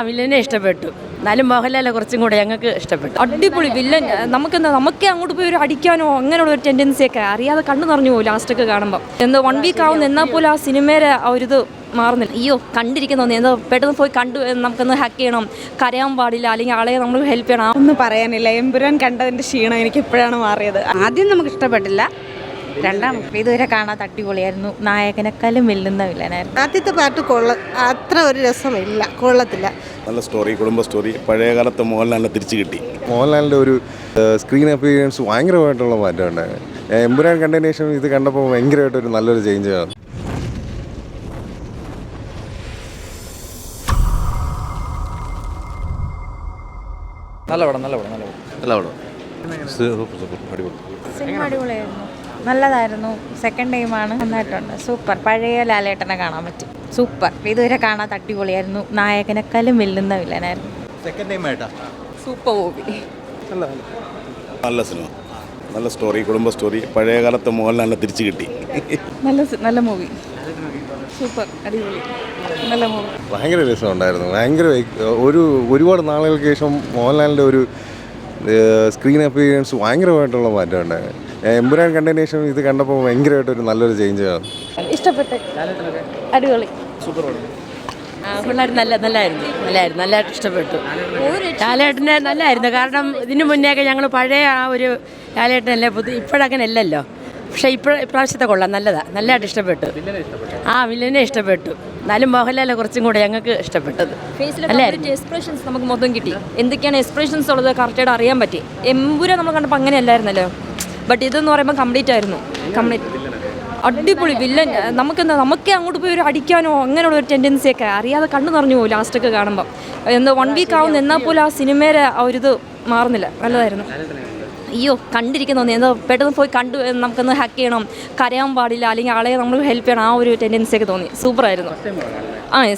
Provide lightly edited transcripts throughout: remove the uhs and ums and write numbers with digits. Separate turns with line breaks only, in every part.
വില്ലനെ ഇഷ്ടപ്പെട്ടു. എന്നാലും മോഹൻലാലെ കുറച്ചും കൂടെ ഞങ്ങൾക്ക് ഇഷ്ടപ്പെട്ടു. അടിപൊളി വില്ലൻ. നമുക്കേ അങ്ങോട്ട് പോയി ഒരു അടിക്കാനോ അങ്ങനെയുള്ള ഒരു ടെൻഡൻസിയൊക്കെ അറിയാതെ കണ്ണു നിറഞ്ഞു പോകും ലാസ്റ്റൊക്കെ കാണുമ്പോൾ. 1 വീക്ക് ആവുന്ന എന്നാൽ പോലും ആ സിനിമയുടെ ആ ഒരു ഇത് മാറുന്നില്ല. അയ്യോ കണ്ടിരിക്കുന്നു എന്തോ പെട്ടെന്ന് പോയി കണ്ടു നമുക്കൊന്ന് ഹാക്ക് ചെയ്യണം, കരയാൻ പാടില്ല, അല്ലെങ്കിൽ ആളെ നമ്മൾ ഹെൽപ്പ് ചെയ്യണം.
ഒന്നും പറയാനില്ല. എമ്പുരാൻ കണ്ടതിൻ്റെ ക്ഷീണം എനിക്ക് ഇപ്പോഴാണ് മാറിയത്.
ആദ്യം നമുക്ക് ഇഷ്ടപ്പെട്ടില്ല, രണ്ടാമത്തെ ഇതുവരെ കാണാത്ത അടിപൊളിയായിരുന്നു. നായകനെക്കാളും വെല്ലുന്ന വില്ലനായിരുന്നു.
ആദ്യത്തെ പാട്ട് അത്ര ഒരു രസമില്ല, കൊള്ളത്തില്ല.
നല്ല സ്റ്റോറി, കുടുംബ സ്റ്റോറി. പഴയ കാലത്ത് മോഹൻലാലിനെ തിരിച്ചു കിട്ടി.
മോഹൻലാലിൻ്റെ ഒരു സ്ക്രീൻ അപ്പിയറൻസ് ഭയങ്കരമായിട്ടുള്ള മാറ്റമുണ്ട്. എമ്പുരാൻ കണ്ടതിന് ശേഷം ഇത് കണ്ടപ്പോൾ ഭയങ്കരമായിട്ടൊരു നല്ലൊരു ചേഞ്ചാണ്.
നല്ല പടം.
സിനിമ അടിപൊളിയായിരുന്നു, നല്ലതായിരുന്നു. സെക്കൻഡ് ടൈമാണ്, നന്നായിട്ടുണ്ട്. സൂപ്പർ. പഴയ ലാലേട്ടനെ കാണാൻ പറ്റും. സൂപ്പർ. ഇതുവരെ കാണാത്ത അടിപൊളിയായിരുന്നു. നായകനെക്കാളും വെല്ലുന്ന വില്ലനായിരുന്നു.
സെക്കൻഡ് ടൈം ആയിട്ടാ
സൂപ്പർ മൂവി.
നല്ല സിനിമ, നല്ല സ്റ്റോറി, കുടുംബ സ്റ്റോറി. പഴയ കാലത്ത് മോഹൻലാലിനെ തിരിച്ചു കിട്ടി.
നല്ല മൂവി. സൂപ്പർ. അടിപൊളി. നല്ല മൂവി.
ഭയങ്കര രസമുണ്ടായിരുന്നു. ഒരുപാട് നാളുകൾക്ക് ശേഷം മോഹൻലാലിൻ്റെ ഒരു സ്ക്രീൻ അപ്പിയറൻസ് ഭയങ്കരമായിട്ടുള്ള മാറ്റമുണ്ട്. എമ്പുരാൻ കണ്ടതിന് ശേഷം ഇത് കണ്ടപ്പോൾ ഭയങ്കരമായിട്ടൊരു നല്ലൊരു ചേഞ്ചാണ്.
ഇഷ്ടപ്പെട്ടു. അടിപൊളി.
സൂപ്പർ പടം.
നല്ലതായിട്ട് ഇഷ്ടപ്പെട്ടു. ലാലേട്ടനെ നല്ലതായിരുന്നു. കാരണം ഇതിനു മുന്നേയൊക്കെ ഞങ്ങൾ പഴയ ആ ഒരു ലാലേട്ടനല്ലേ, ഇപ്പോഴങ്ങനെ അല്ലല്ലോ. പക്ഷേ ഇപ്രാവശ്യത്തെ കൊള്ളാം, നല്ലതായിട്ട് ഇഷ്ടപ്പെട്ടു. വില്ലനെ ഇഷ്ടപ്പെട്ടു. എന്നാലും മോഹൻലാലെ കുറച്ചും കൂടെ ഞങ്ങൾക്ക് ഇഷ്ടപ്പെട്ടത്.
എക്സ്പ്രഷൻസ് നമുക്ക് മൊത്തം കിട്ടി. എന്തൊക്കെയാണ് എക്സ്പ്രഷൻസ് ഉള്ളത് കറക്റ്റായിട്ട് അറിയാൻ പറ്റി. എമ്പുരാൻ നമ്മൾ കണ്ടപ്പോൾ അങ്ങനെ അല്ലായിരുന്നല്ലോ, ബട്ട് ഇതെന്ന് പറയുമ്പോൾ കംപ്ലീറ്റ് ആയിരുന്നു. അടിപൊളി വില്ലൻ. നമുക്കേ അങ്ങോട്ട് പോയി ഒരു അടിക്കാനോ അങ്ങനെയുള്ള ഒരു ടെൻഡൻസിയൊക്കെ അറിയാതെ കണ്ണു നിറഞ്ഞു പോകും ലാസ്റ്റൊക്കെ കാണുമ്പോൾ. 1 വീക്ക് ആവുന്ന എന്നാൽ പോലും ആ സിനിമയുടെ ആ ഒരു ഇത് മാറുന്നില്ല. നല്ലതായിരുന്നു. അയ്യോ കണ്ടിരിക്കുന്നു എന്തോ പെട്ടെന്ന് പോയി കണ്ടു നമുക്കൊന്ന് ഹാക്ക് ചെയ്യണം, കരയാൻ പാടില്ല, അല്ലെങ്കിൽ ആളെ നമ്മൾ ഹെൽപ്പ് ചെയ്യണം. ആ ഒരു ടെൻഡൻസിയൊക്കെ തോന്നി. സൂപ്പറായിരുന്നു.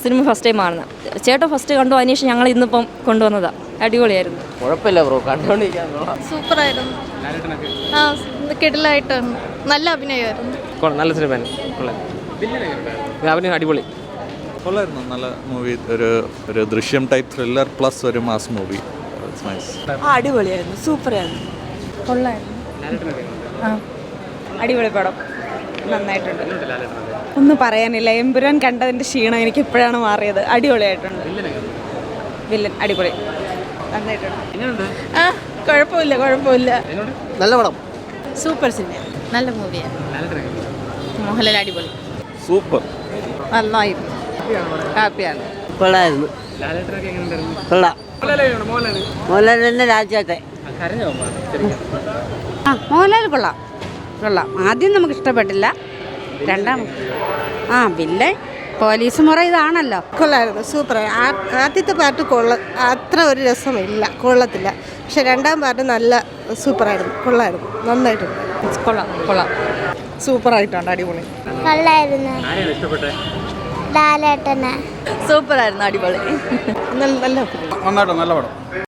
സിനിമ ഫസ്റ്റ് ടൈം ആണ്. ചേട്ടൻ ഫസ്റ്റ് കണ്ടു, അതിനുശേഷം ഞങ്ങൾ ഇന്നിപ്പം കൊണ്ടുവന്നതാണ്. അടിപൊളിയായിരുന്നു.
കുഴപ്പമില്ല ബ്രോ, കണ്ടോണ്ടിരിക്കാൻ
സൂപ്പറായിരുന്നു. കിടലായിട്ട് നല്ല അഭിനയമായിരുന്നു.
നല്ല സിനിമ, അഭിനയം അടിപൊളി.
കൊള്ളായിരുന്നു. നല്ല മൂവി. ഒരു ദൃശ്യം ടൈപ്പ് ത്രില്ലർ പ്ലസ് ഒരു മാസ് മൂവി.
അടിപൊളിയായിരുന്നു. സൂപ്പറായിരുന്നു.
കൊള്ളായിരുന്നു. അടിപൊളി പടം. നന്നായിട്ടുണ്ട്.
ഒന്നും പറയാനില്ല. എമ്പുരാൻ കണ്ടതിൻ്റെ ക്ഷീണം എനിക്ക് ഇപ്പോഴാണ് മാറിയത്. അടിപൊളിയായിട്ടുണ്ട്. വില്ലൻ അടിപൊളി. നന്നായിട്ടുണ്ട്. കുഴപ്പമില്ല.
നല്ല പടം.
Super cinema. നല്ല മൂവിയാണ്. മോഹൻലാൽ അടിപൊളി.
സൂപ്പർ.
നന്നായിരുന്നു. ഹാപ്പിയാണ്.
കൊള്ളായിരുന്നു. കൊള്ളാം. മോഹൻലാലിൻ്റെ രാജ്യത്തെ മോഹൻലാൽ കൊള്ളാം. ആദ്യം നമുക്ക് ഇഷ്ടപ്പെട്ടില്ല, രണ്ടാമത്തെ വില്ലൻ പോലീസ് മുറ ഇതാണല്ലോ.
കൊള്ളായിരുന്നു. സൂപ്പറായി. ആദ്യത്തെ പാട്ട് അത്ര ഒരു രസമില്ല, കൊള്ളത്തില്ല. പക്ഷെ രണ്ടാം പാട്ട് നല്ല സൂപ്പറായിരുന്നു. കൊള്ളായിരുന്നു. നന്നായിട്ടുണ്ട്.
കൊള്ളാം.
സൂപ്പറായിട്ടുണ്ട്. അടിപൊളി.
ലാലേട്ടനെ
സൂപ്പറായിരുന്നു. അടിപൊളി.
നല്ല
നന്നായിട്ട് നല്ല പടം.